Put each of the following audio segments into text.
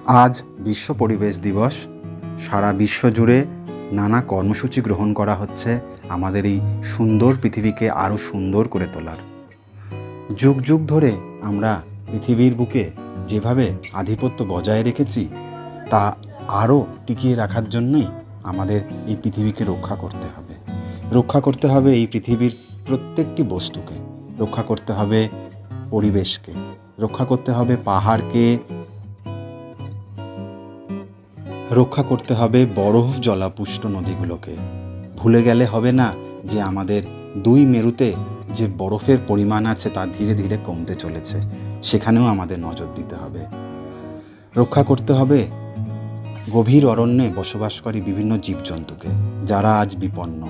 আজ বিশ্ব পরিবেশ দিবস। সারা বিশ্ব জুড়ে নানা কর্মসূচি গ্রহণ করা হচ্ছে আমাদের এই সুন্দর পৃথিবীকে আরও সুন্দর করে তোলার। যুগ যুগ ধরে আমরা পৃথিবীর বুকে যেভাবে আধিপত্য বজায় রেখেছি তা আরও টিকিয়ে রাখার জন্যই আমাদের এই পৃথিবীকে রক্ষা করতে হবে। রক্ষা করতে হবে এই পৃথিবীর প্রত্যেকটি বস্তুকে, রক্ষা করতে হবে পরিবেশকে, রক্ষা করতে হবে পাহাড়কে, রক্ষা করতে হবে বরফ জলাপুষ্ট নদীগুলোকে। ভুলে গেলে হবে না যে আমাদের দুই মেরুতে যে বরফের পরিমাণ আছে তা ধীরে ধীরে কমতে চলেছে, সেখানেও আমাদের নজর দিতে হবে। রক্ষা করতে হবে গভীর অরণ্যে বসবাসকারী বিভিন্ন জীবজন্তুকে, যারা আজ বিপন্ন।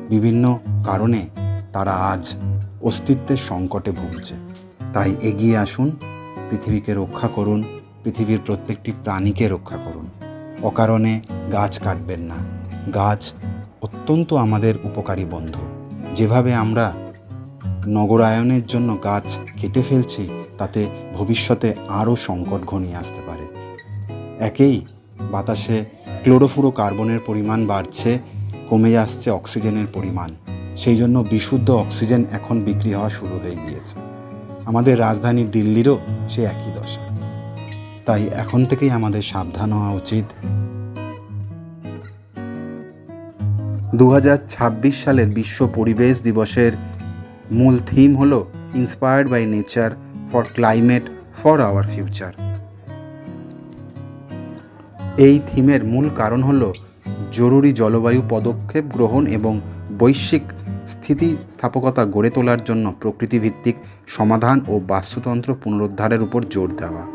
বিভিন্ন কারণে তারা আজ অস্তিত্বের সংকটে ভুগছে। তাই এগিয়ে আসুন, পৃথিবীকে রক্ষা করুন, পৃথিবীর প্রত্যেকটি প্রাণীকে রক্ষা করুন। অকারণে গাছ কাটবেন না। গাছ অত্যন্ত আমাদের উপকারী বন্ধু। যেভাবে আমরা নগরায়নের জন্য গাছ কেটে ফেলছি, তাতে ভবিষ্যতে আরও সংকট ঘনিয়ে আসতে পারে। একেই বাতাসে ক্লোরোফ্লোরোকার্বনের পরিমাণ বাড়ছে, কমে আসছে অক্সিজেনের পরিমাণ। সেই জন্য বিশুদ্ধ অক্সিজেন এখন বিক্রি হওয়া শুরু হয়ে গিয়েছে। আমাদের রাজধানী দিল্লিরও সে একই দশা। তাই এখন থেকেই আমাদের সাবধান হওয়া উচিত। 2026 সালের বিশ্ব পরিবেশ দিবসের মূল থিম হল inspired by nature for climate for our future. এই থিমের মূল কারণ হল জরুরি জলবায়ু পদক্ষেপ গ্রহণ এবং বৈশ্বিক স্থিতিস্থাপকতা গড়ে তোলার জন্য প্রকৃতিভিত্তিক সমাধান ও বাস্তুতন্ত্র পুনরুদ্ধারের উপর জোর দেওয়া।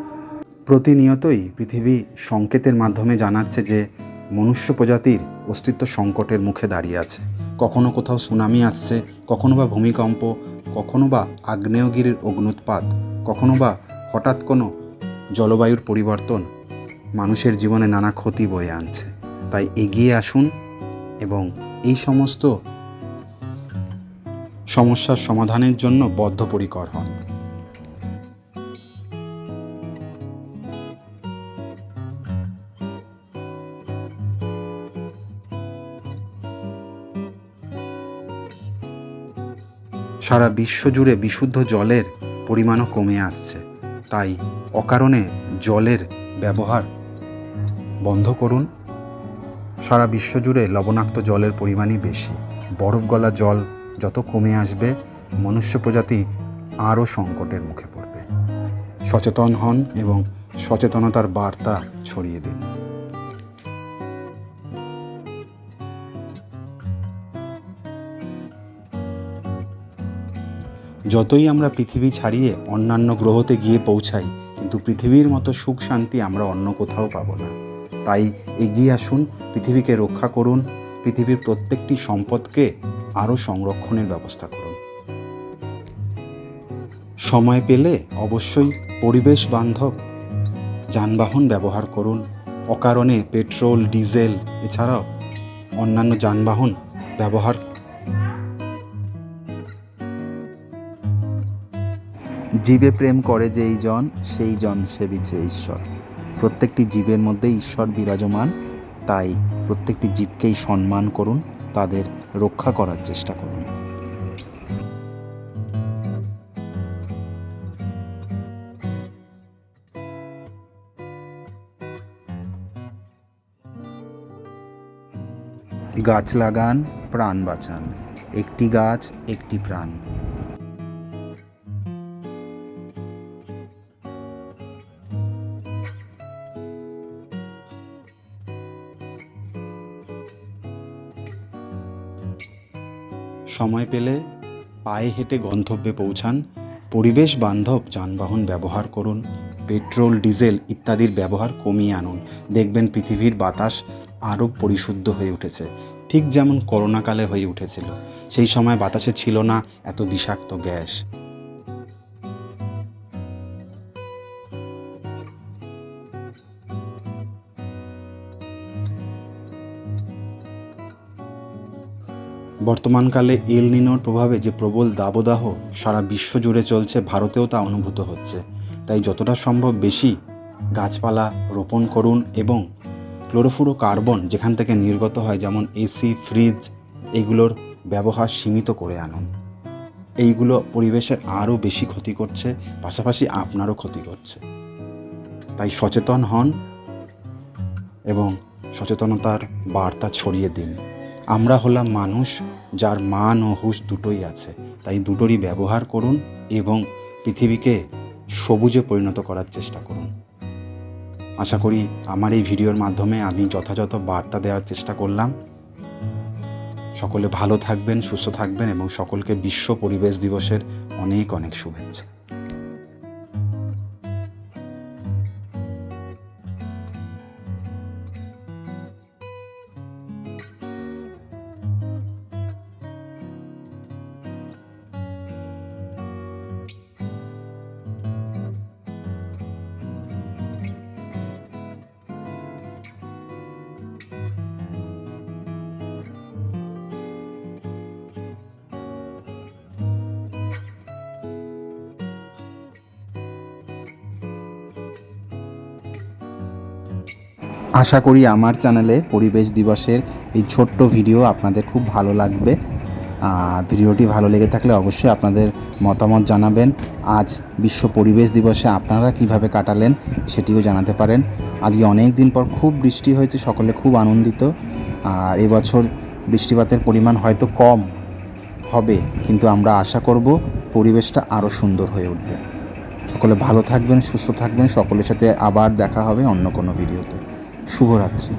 প্রতিনিয়তই পৃথিবী সংকেতের মাধ্যমে জানাচ্ছে যে মনুষ্য প্রজাতির অস্তিত্ব সংকটের মুখে দাঁড়িয়ে আছে। কখনো কোথাও সুনামি আসছে, কখনো বা ভূমিকম্প, কখনো বা আগ্নেয়গিরির অগ্ন্যুৎপাত, কখনো বা হঠাৎ কোনো জলবায়ুর পরিবর্তন মানুষের জীবনে নানা ক্ষতি বয়ে আনছে। তাই এগিয়ে আসুন এবং এই সমস্ত সমস্যার সমাধানের জন্য বদ্ধপরিকর হন। সারা বিশ্ব জুড়ে বিশুদ্ধ জলের পরিমাণও কমে আসছে। তাই অকারণে জলের ব্যবহার বন্ধ করুন। সারা বিশ্ব জুড়ে লবণাক্ত জলের পরিমাণই বেশি। বরফ গলা জল যত কমে আসবে, মনুষ্য প্রজাতি আরও সংকটের মুখে পড়বে। সচেতন হন এবং সচেতনতার বার্তা ছড়িয়ে দিন। যতই আমরা পৃথিবী ছাড়িয়ে অন্যান্য গ্রহতে গিয়ে পৌঁছাই, কিন্তু পৃথিবীর মতো সুখ শান্তি আমরা অন্য কোথাও পাবো না। তাই এগিয়ে আসুন, পৃথিবীকে রক্ষা করুন, পৃথিবীর প্রত্যেকটি সম্পদকে আরও সংরক্ষণের ব্যবস্থা করুন। সময় পেলে অবশ্যই পরিবেশ বান্ধব যানবাহন ব্যবহার করুন। অকারণে পেট্রোল, ডিজেল এছাড়াও অন্যান্য যানবাহন ব্যবহার জীবে প্রেম করে যেই জন, সেই জন সেবিছে ঈশ্বর। প্রত্যেকটি জীবের মধ্যে ঈশ্বর বিরাজমান। তাই প্রত্যেকটি জীবকেই সম্মান করুন, তাদের রক্ষা করার চেষ্টা করুন। গাছ লাগান, প্রাণ বাঁচান। একটি গাছ, একটি প্রাণ। সময় পেলে পায়ে হেঁটে গন্তব্যে পৌঁছান। পরিবেশ বান্ধব যানবাহন ব্যবহার করুন। পেট্রোল, ডিজেল ইত্যাদির ব্যবহার কমিয়ে আনুন। দেখবেন পৃথিবীর বাতাস আরও পরিশুদ্ধ হয়ে উঠেছে, ঠিক যেমন করোনাকালে হয়ে উঠেছিল। সেই সময় বাতাসে ছিল না এত বিষাক্ত গ্যাস। বর্তমানকালে এল নিনোর প্রভাবে যে প্রবল দাবদাহ সারা বিশ্ব জুড়ে চলছে, ভারতেও তা অনুভূত হচ্ছে। তাই যতটা সম্ভব বেশি গাছপালা রোপণ করুন এবং ক্লোরোফ্লোরোকার্বন যেখান থেকে নির্গত হয়, যেমন এসি, ফ্রিজ, এগুলোর ব্যবহার সীমিত করে আনুন। এইগুলো পরিবেশের আরও বেশি ক্ষতি করছে, পাশাপাশি আপনারও ক্ষতি করছে। তাই সচেতন হন এবং সচেতনতার বার্তা ছড়িয়ে দিন। আমরা হলাম মানুষ যার মান ও হুঁশ দুটোই আছে, তাই দুটোরই ব্যবহার করুন এবং পৃথিবীকে সবুজে পরিণত করার চেষ্টা করুন। আশা করি আমার এই ভিডিওর মাধ্যমে আমি যথাযথ বার্তা দেওয়ার চেষ্টা করলাম। সকলে ভালো থাকবেন, সুস্থ থাকবেন এবং সকলকে বিশ্ব পরিবেশ দিবসের অনেক অনেক শুভেচ্ছা। আশা করি আমার চ্যানেলে পরিবেশ দিবসের এই ছোট্ট ভিডিও আপনাদের খুব ভালো লাগবে। আর ভিডিওটি ভালো লেগে থাকলে অবশ্যই আপনাদের মতামত জানাবেন। আজ বিশ্ব পরিবেশ দিবসে আপনারা কিভাবে কাটালেন সেটিও জানাতে পারেন। আজকে অনেক দিন পর খুব বৃষ্টি হয়েছে, সকলে খুব আনন্দিত। আর এবছর বৃষ্টিপাতের পরিমাণ হয়তো কম হবে, কিন্তু আমরা আশা করব পরিবেশটা আরও সুন্দর হয়ে উঠবে। সকলে ভালো থাকবেন, সুস্থ থাকবেন। সকলের সাথে আবার দেখা হবে অন্য কোনো ভিডিওতে। শুভরাত্রি।